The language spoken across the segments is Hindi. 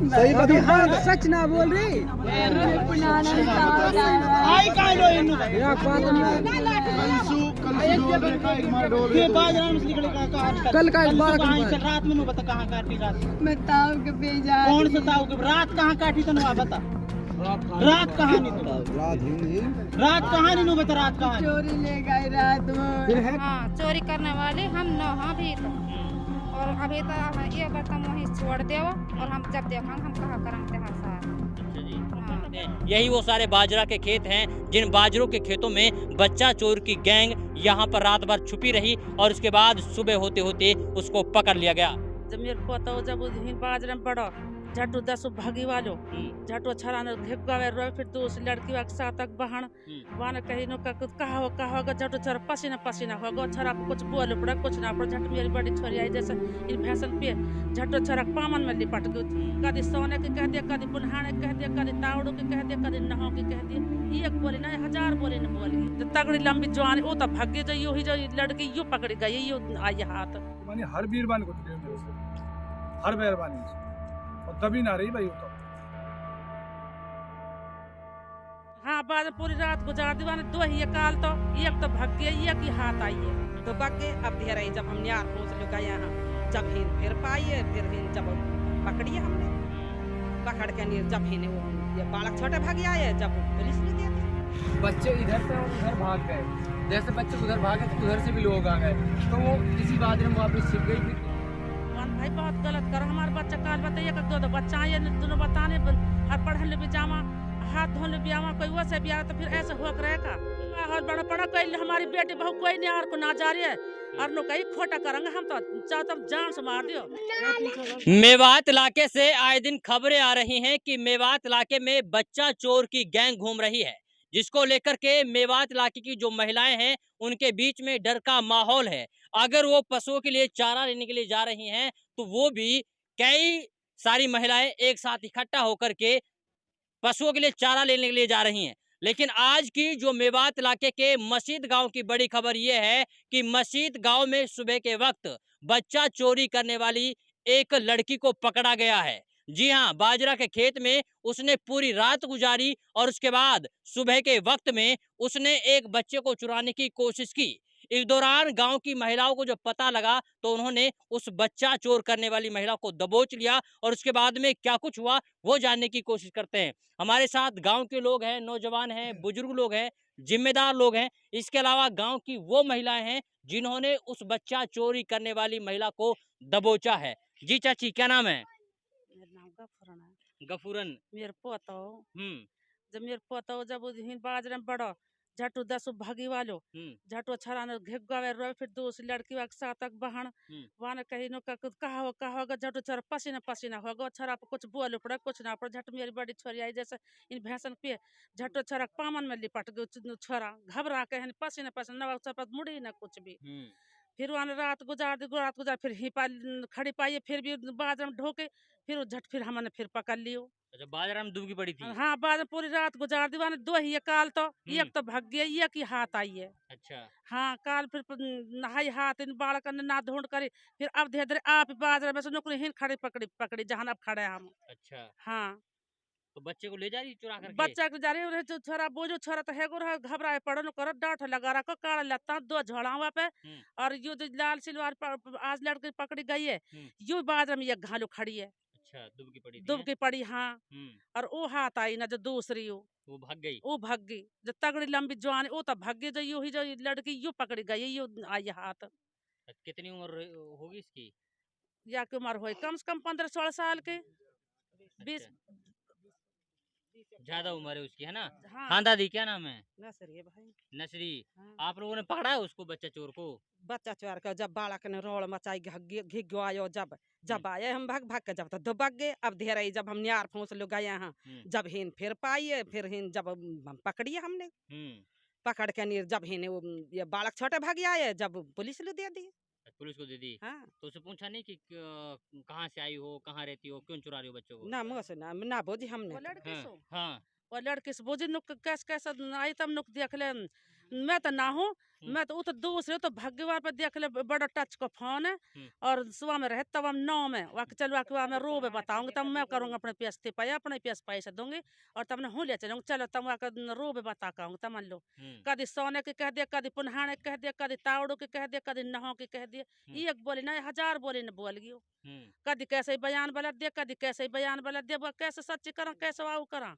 सही बता। हाँ सच ना बोल रही। कल का रात में बता कहाँ काटी रात बताओ के बेजा कौन सा ताऊ के रात कहाँ काटी तो ना बता रात कहाँ नहीं तो रात कहाँ नहीं बता रात कहाँ चोरी ले गए रात में। हाँ चोरी करने वाले हम न हाँ भी तो और अभी तो ये बर्तन वहीं छोड़ दे और हम जब देखेंगे हम कहा करेंगे हर साल। यही वो सारे बाजरा के खेत हैं जिन बाजरों के खेतों में बच्चा चोर की गैंग यहाँ पर रात भर छुपी रही और उसके बाद सुबह होते होते उसको पकड़ लिया गया। जब मेरे पोता हो जब बाजरे में बड़ा झटू 10 भागी वालो झटू छरा न घेक गवे रो फिर दूस लड़की के साथ तक बहन वान कहीं नो कहा होगा झटू छरा पसीना पसीना होगा छरा कुछ बोल पड़ा कुछ ना पड़ा झट मेरी बड़ी छोरी आई जैसे इन भैंसन पे झटू छरा पामन में लिपट गई कदी सोने के कह दिया कदी बुनहाने कह दिया कदी तावड़ो के कह दिया कदी नहो के कह दिया एक बोली ना 1000 बोली न बोली तगड़ी लंबी जवान वो तो भाग्य जो यो ही जो लड़की यो पकड़ी गई यो आई हाथ माने हर बीरबान को हर मेहरबानी और दबी ना रही भाई वो तो। हाँ बाद पूरी रात गुजार दीवाने दो ही काल तो एक तो भाग गया एक ही हाथ आई है तो बाकी अब देर आई जब हमने यार पहुंच लुका यहाँ जब हिन फिर पाइए फिर हिन जब पकड़िए हमने पकड़ के नहीं जब हिन ये बालक छोटे भाग आए जब पुलिस ने दिया बच्चे इधर से और उधर भाग गए। जैसे बच्चे उधर भागे तो उधर से भी लोग आ गए तो वो इसी बाजरे में वापस छिप गई। फिर भाई बहुत गलत कर हमारे बच्चा काल बताइए कि दो बच्चा ये दोनों बताने हर पढ़ने भी जावा हाथ धोने भी आवा कोई वो से भी आया तो फिर ऐसे हो रहेगा और बड़ा बड़ा कोई हमारी बेटी बहू कोई नहीं और को ना जा रही है और नो कहीं खोटा करेंगे हम तो चाहते जान से मार दियो। मेवात इलाके से आए दिन खबरें आ रही हैं कि मेवात इलाके में बच्चा चोर की गैंग घूम रही है जिसको लेकर के मेवात इलाके की जो महिलाएं हैं उनके बीच में डर का माहौल है। अगर वो पशुओं के लिए चारा लेने के लिए जा रही हैं तो वो भी कई सारी महिलाएं एक साथ इकट्ठा होकर के पशुओं के लिए चारा लेने के लिए जा रही हैं। लेकिन आज की जो मेवात इलाके के मस्जिद गांव की बड़ी खबर यह है कि मस्जिद गांव में सुबह के वक्त बच्चा चोरी करने वाली एक लड़की को पकड़ा गया है। जी हाँ, बाजरा के खेत में उसने पूरी रात गुजारी और उसके बाद सुबह के वक्त में उसने एक बच्चे को चुराने की कोशिश की। इस दौरान गांव की महिलाओं को जब पता लगा तो उन्होंने उस बच्चा चोर करने वाली महिला को दबोच लिया और उसके बाद में क्या कुछ हुआ वो जानने की कोशिश करते हैं। हमारे साथ गांव के लोग हैं, नौजवान हैं, बुजुर्ग लोग हैं, जिम्मेदार लोग हैं। इसके अलावा गांव की वो महिलाएं हैं जिन्होंने उस बच्चा चोरी करने वाली महिला को दबोचा है। जी चाची, क्या नाम है? मेरा नाम गफूरन है। गफूरन। मेरे पोता हो जब मेरे पोता हो जब बाजरे में बड़ा झटू 10 भागी वालो झटू छरा न घेक गवे रो फिर दूस लड़की के साथ तक बहन वान कहीं नो कहा होगा झटू छरा पसीना पसीना होगा छरा कुछ बोल पड़ा कुछ ना पड़ा झट मेरी बड़ी छोरी आई जैसे इन भैंसन पे झटू छरा पामन में लिपट गई छोरा घबरा के पसीना पसीना न मुड़ी न कुछ भी फिर वहाँ रात गुजार फिर ही खड़ी पाई फिर भी बाजरा में ढोके फिर झट फिर हमने फिर पकड़ लियो। अच्छा, बाजरा में डूबी पड़ी थी? हाँ बाजरा पूरी रात गुजार दीवाने दो ही काल तो एक तो भाग गया एक ही हाथ आई है। अच्छा। हाँ काल फिर नहाई हाथ इन बालक ना ढूंढ करे फिर अब धीरे धीरे आप बाजरा में से नौकरी हिन खड़ी पकड़ी जहाँ अब खड़े हम। अच्छा। हाँ तो बच्चे को ले जा रही चुरा करके? बच्चा को जा रही जो छोरा बोझो छोरा तो हेगो रहा घबराए पड़ो न करो डांठ लगा रखो काला लत्ता दो झोड़ावा पे और यो जो लाल सिलवार आज लड़के पकड़ी गई है यो बाजरा में एक घालो खड़ी है। अच्छा, दुबकी पड़ी हाँ और वो हाथ आई ना जो दूसरी वो भाग गई। जो तगड़ी लंबी जवान वो तो भाग गई जो यो ही जो लड़की यो पकड़ी गई यो आई हाथ। कितनी उम्र होगी इसकी? या की उम्र हो कम से कम 15-16 साल के 20 ज्यादा उम्र है उसकी, है ना? हाँ दादी, क्या नाम है? नसरी भाई नसरी। हाँ। आप लोगों ने पकड़ा है उसको, बच्चा चोर को? बच्चा चोर का जब बालक ने रोल मचाई घिग गयो जब आए हम भाग भाग के जब तो दबक गए अब देर आई जब हम यार पहुंच लो गए यहाँ जब हिन फिर पाइए फिर हिन जब पकड़िए हमने पकड़ के नहीं जब हिन ये बालक छोटे भाग आए जब पुलिस ले दे दी। पुलिस को दे दी? हाँ। तो उसे पूछा नहीं कि कहाँ से आई हो, कहाँ रहती हो, क्यों चुरा रही हो बच्चों को? ना मुँह से ना बोझी हमने वो लड़की सो हाँ। वो लड़की से बोझी नुक कैसे आई तब नुक देख ले मैं तो ना हूँ, मैं तो तो दूसरे तो भगवान पर देख ले बड़ा टच का फोन है और सुबह में रहे तब हम 9 में वक्त चलो मैं रोबे बताऊंगी तब मैं करूँगा अपने पैसे पाया अपने पैसे दूंगी और तब हूँ ले चलूंगी चलो तब रोबे बता कहूँगी तब मान लो कभी सोने के कह दिया कभी पुनहाने कह दिया कभी तावड़ो के कह दिया कभी नहो के कह दिया एक बोली ना 1000 बोली न बोल गई कभी कैसे बयान बलत दे कभी कैसे बयान बलत दे कैसे सच्ची करा कैसे वाऊ करा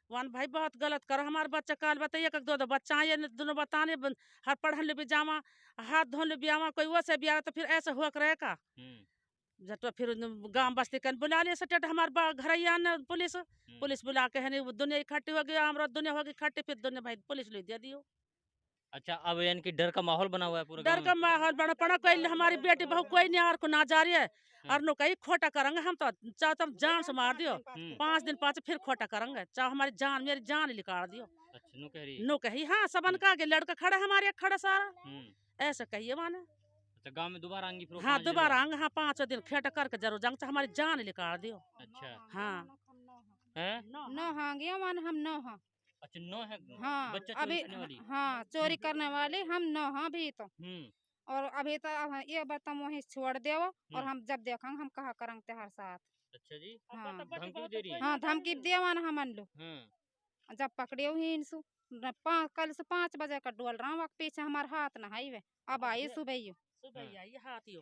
वन भाई बहुत गलत करो हमारे बच्चा काल बताइए दो दो बच्चा ये दोनों बताने हर पढ़न ले भी जावा हाथ धोने ले भी आवा कोई वो से भी आवा तो फिर ऐसे हुआ रहेगा जब तो फिर गांव बस्ती कन बुला लिया सटेट हमारे घर आना पुलिस बुला के है नहीं दुनिया इकट्ठी हो गई हमारा दुनिया होगी इकट्ठी फिर दुनिया भाई पुलिस ले दे दियो। अच्छा, अब यानी कि डर का माहौल बना हुआ है पूरे डर का माहौल बना पड़ा कोई हमारी बेटी बहू कोई नहीं और को ना जा रही है और नो कहीं खोटा करेंगे हम तो चाहे तुम जान से मार दियो 5 दिन पाँच फिर खोटा करेंगे चाहे हमारी जान मेरी जान निकाल दियो। अच्छा, नो कही हाँ सबन का आगे लड़का खड़ा हमारे खड़ा सारा ऐसा कहिए माने। अच्छा, गांव में दोबारा आएंगी फिर? हाँ दोबारा आएंगे हाँ 5 दिन खेटा करके जरूर जाएंगे हमारी जान निकाल दियो। अच्छा हाँ न हांगे मान हम न हाँ। अच्छा 9 है हाँ बच्चा अभी चोरी करने वाली? हाँ चोरी करने वाले हम न हाँ भी तो और अभी तो ये बर्तन वहीं छोड़ देव और हम जब देखेंगे हम कहा करेंगे तेहर साथ। अच्छा जी, हाँ धमकी दे रही है? हाँ धमकी देवा ना हम लो जब पकड़े ही इनसु कल से 5 बजे का डोल रहा हूँ पीछे हमारे हाथ न हाईवे अब आई सुबह आई हाथ यो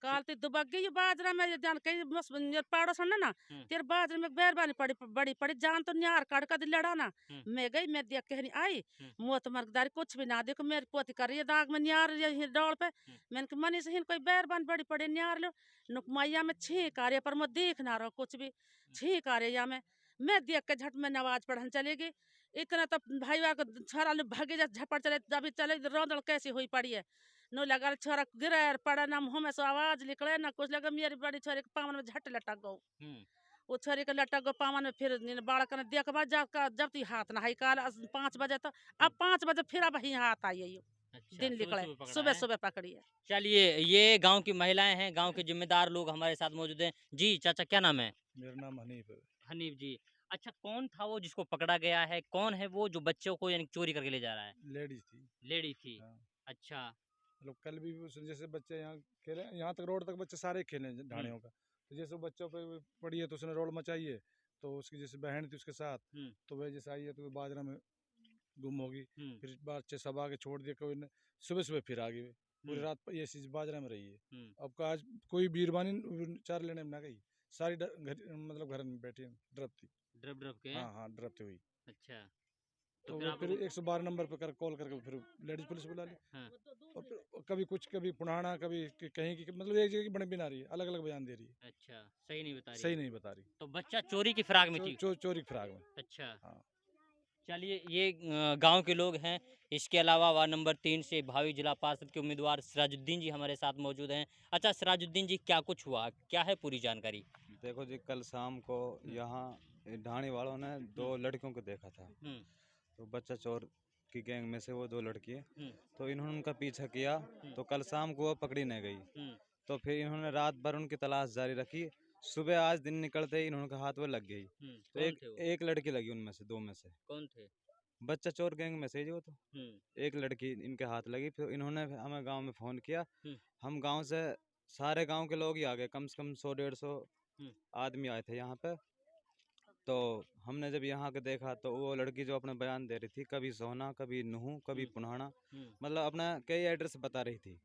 काल ते दुबग्गे ये बाजरा में जान कहीं बस पाड़ो सुन ना तेरे बाजरे में बेरबानी बड़ी पड़ी जान तो न्यार काट कर लड़ा ना मैं गई मैं देख के नहीं आई मुँह तो मर्दारी कुछ भी ना देखो मेरी पोती कर रही है दाग में न्यार डोल पे मैंने कहा मनी से कोई बेरबानी बड़ी पड़ी न्यार लो नुकमाइया में छींक आ रही पर मैं देख ना रहा कुछ भी छींक आ रही या मैं देख के झट में नमाज पढ़ने चलेगी इतना तो भाई को छोरा लोग भागे जा झपड़ चले अभी चले रौदड़ कैसी हुई पड़ी है नो लगा छोरा गिरे पड़ा ना मुँह में से आवाज निकले ना कुछ लगा मेरी बड़ी छोरी के पावन में झट लटक गो वो छोरी के लटक गो पावन में फिर बालक ने देख जब ती हाथ नहाई काल 5 बजे तो अब 5 बजे फिर अब ही हाथ आई अच्छा, दिन निकले सुबह पकड़ी है। चलिए, ये गांव की महिलाएं हैं, गांव के जिम्मेदार लोग हमारे साथ मौजूद हैं। जी चाचा क्या नाम है? मेरा नाम हनीफ है। हनीफ जी, अच्छा कौन था वो जिसको पकड़ा गया है? कौन है वो जो बच्चों को यानी चोरी करके ले जा रहा है? लेडी थी। हाँ। अच्छा, मतलब कल भी जैसे बच्चे यहाँ खेले यहाँ तक रोड तक बच्चे सारे खेले ढाणियों का तो जैसे बच्चों पे पड़ी है तो उसने रोड मचाई है तो उसकी जैसे बहन थी उसके साथ तो वह जैसे आई है तो बाजरा में गुम होगी फिर बच्चे सब आके छोड़ दिए कोई सुबह फिर आ गई पूरी रात ये चीज बाजरा में रही है। अब आज कोई बीरबानी चार लेने में ना गई सारी मतलब घर में बैठी ड्रप के हाँ ड्रप हुई। अच्छा, तो फिर 112 नंबर पर कॉल करके फिर लेडीज पुलिस बुला ली और फिर कभी कुछ कभी पुराना कभी कहीं की मतलब एक जगह की बने भी ना रही है अलग अलग बयान दे रही है। अच्छा, सही नहीं बता रही। तो बच्चा चोरी की फिराक में थी? चोरी की फिराक में। अच्छा हाँ। चलिए, ये गांव के लोग हैं। इसके अलावा वार्ड नंबर 3 से भावी जिला पार्षद के उम्मीदवार सिराजुद्दीन जी हमारे साथ मौजूद हैं। अच्छा सिराजुद्दीन जी, क्या कुछ हुआ, क्या है पूरी जानकारी? देखो जी, कल शाम को यहाँ ढाणी वालों ने 2 लड़कियों को देखा था तो बच्चा चोर की गैंग में से वो 2 लड़की है तो इन्होंने उनका पीछा किया तो कल शाम को वो पकड़ी नहीं गई तो फिर इन्होंने रात भर उनकी तलाश जारी रखी। सुबह आज दिन निकलते ही इन्होंने हाथ में लग गई तो एक लड़की लगी उनमें से 2 में से। कौन थे? बच्चा चोर गैंग में से जो तो एक लड़की इनके हाथ लगी। फिर इन्होंने हमें गांव में फोन किया, हम गांव से सारे गांव के लोग ही आ गए, कम से कम 100-150 आदमी आए थे यहाँ पे। तो हमने जब यहाँ के देखा तो वो लड़की जो अपने बयान दे रही थी कभी सोना कभी नुहू कभी पुनहाना मतलब अपना कई एड्रेस बता रही थी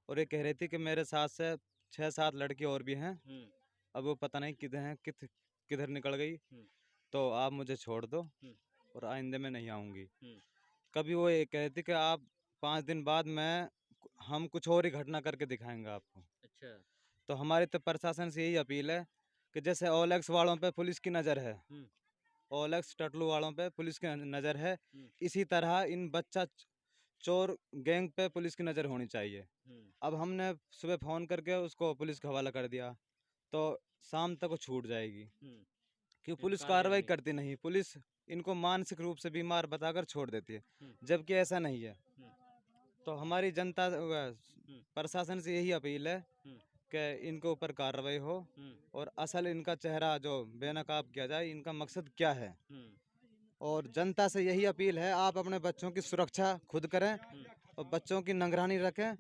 और ये कह रही थी कि मेरे साथ से 6-7 लड़की और भी हैं, अब वो पता नहीं किधर हैं किधर निकल गई तो आप मुझे छोड़ दो और आइंदे में नहीं आऊँगी। कभी वो ये कहती कि आप 5 दिन बाद हम कुछ और ही घटना करके दिखाएंगे आपको। अच्छा, तो हमारी तो प्रशासन से यही अपील है कि जैसे ओलेक्स वालों पे पुलिस की नज़र है, ओलेक्स टटलू वालों पे पुलिस की नज़र है, इसी तरह इन बच्चा चोर गैंग पे पुलिस की नज़र होनी चाहिए। अब हमने सुबह फ़ोन करके उसको पुलिस का हवाला कर दिया तो शाम तक वो छूट जाएगी क्योंकि पुलिस कार्रवाई करती नहीं, पुलिस इनको मानसिक रूप से बीमार बताकर छोड़ देती है, जबकि ऐसा नहीं है। तो हमारी जनता प्रशासन से यही अपील है कि इनके ऊपर कार्रवाई हो और असल इनका चेहरा जो बेनकाब किया जाए, इनका मकसद क्या है और जनता से यही अपील है, आप अपने बच्चों की सुरक्षा खुद करें और बच्चों की निगरानी रखें,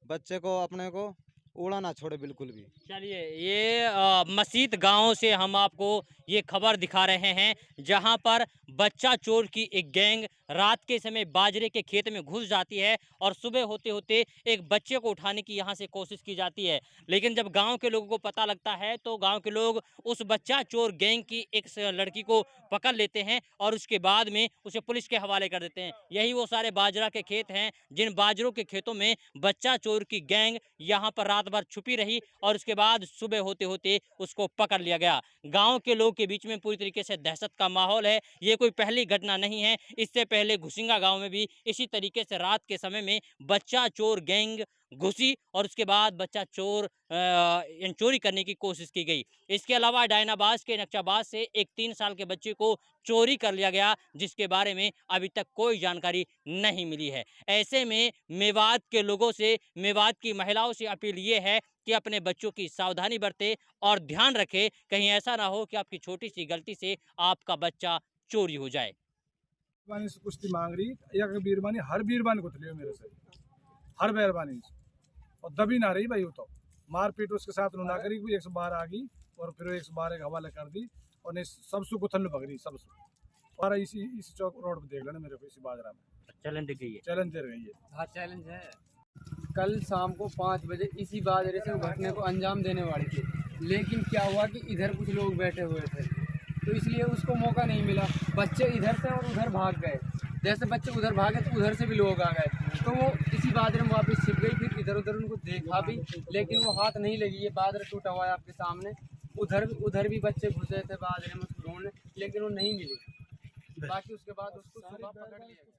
बच्चे को अपने को उड़ा ना छोड़े बिल्कुल भी। चलिए, ये मसीत गांव से हम आपको ये खबर दिखा रहे हैं, जहां पर बच्चा चोर की एक गैंग रात के समय बाजरे के खेत में घुस जाती है और सुबह होते होते एक बच्चे को उठाने की यहां से कोशिश की जाती है। लेकिन जब गांव के लोगों को पता लगता है तो गांव के लोग उस बच्चा चोर गैंग की एक लड़की को पकड़ लेते हैं और उसके बाद में उसे पुलिस के हवाले कर देते हैं। यही वो सारे बाजरा के खेत हैं जिन बाजरों के खेतों में बच्चा चोर की गैंग यहाँ पर रात भर छुपी रही और उसके बाद सुबह होते होते उसको पकड़ लिया गया। गांव के लोग के बीच में पूरी तरीके से दहशत का माहौल है। ये कोई पहली घटना नहीं है, इससे पहले घुसिंगा गांव में भी इसी तरीके से रात के समय में बच्चा चोर गैंग घुसी और उसके बाद बच्चा चोर चोरी करने की कोशिश की गई। इसके अलावा डायनाबाद के नक्शाबाद से एक 3 साल के बच्चे को चोरी कर लिया गया, जिसके बारे में अभी तक कोई जानकारी नहीं मिली है। ऐसे में मेवात के लोगों से, मेवात की महिलाओं से अपील ये है कि अपने बच्चों की सावधानी बरते और ध्यान रखें, कहीं ऐसा ना हो कि आपकी छोटी सी गलती से आपका बच्चा चोरी हो जाए। से कुश्ती मांग रही या बीरबानी, हर बीरबानी को लियो मेरे से, हर मेहरबानी और दबी ना रही भाई। वो तो मारपीट उसके साथ ना करी, 112 आ गई और फिर 112 के हवाले कर दी और नहीं सब सु गुथल पकड़ी सब सु। और इसी चौक रोड पे देख लेना मेरे को, इसी बाजरा में चैलेंज दे गई है, चैलेंज दे रही है। हाँ चैलेंज है। कल शाम को 5 बजे इसी बाजरे से घटने को अंजाम देने वाली थी, लेकिन क्या हुआ कि इधर कुछ लोग बैठे हुए थे तो इसलिए उसको मौका नहीं मिला। बच्चे इधर से और उधर भाग गए, जैसे बच्चे उधर भागे तो उधर से भी लोग आ गए तो वो इसी बाजरे में वापस छिप गई। फिर इधर उधर उनको देखा भी लेकिन वो हाथ नहीं लगी। ये बाजरा टूटा हुआ है आपके सामने, उधर भी बच्चे घुसे थे बाजरे में उसको ढूंढने, लेकिन वो नहीं मिली। बाकी उसके बाद उसको सुबह पकड़ लिया।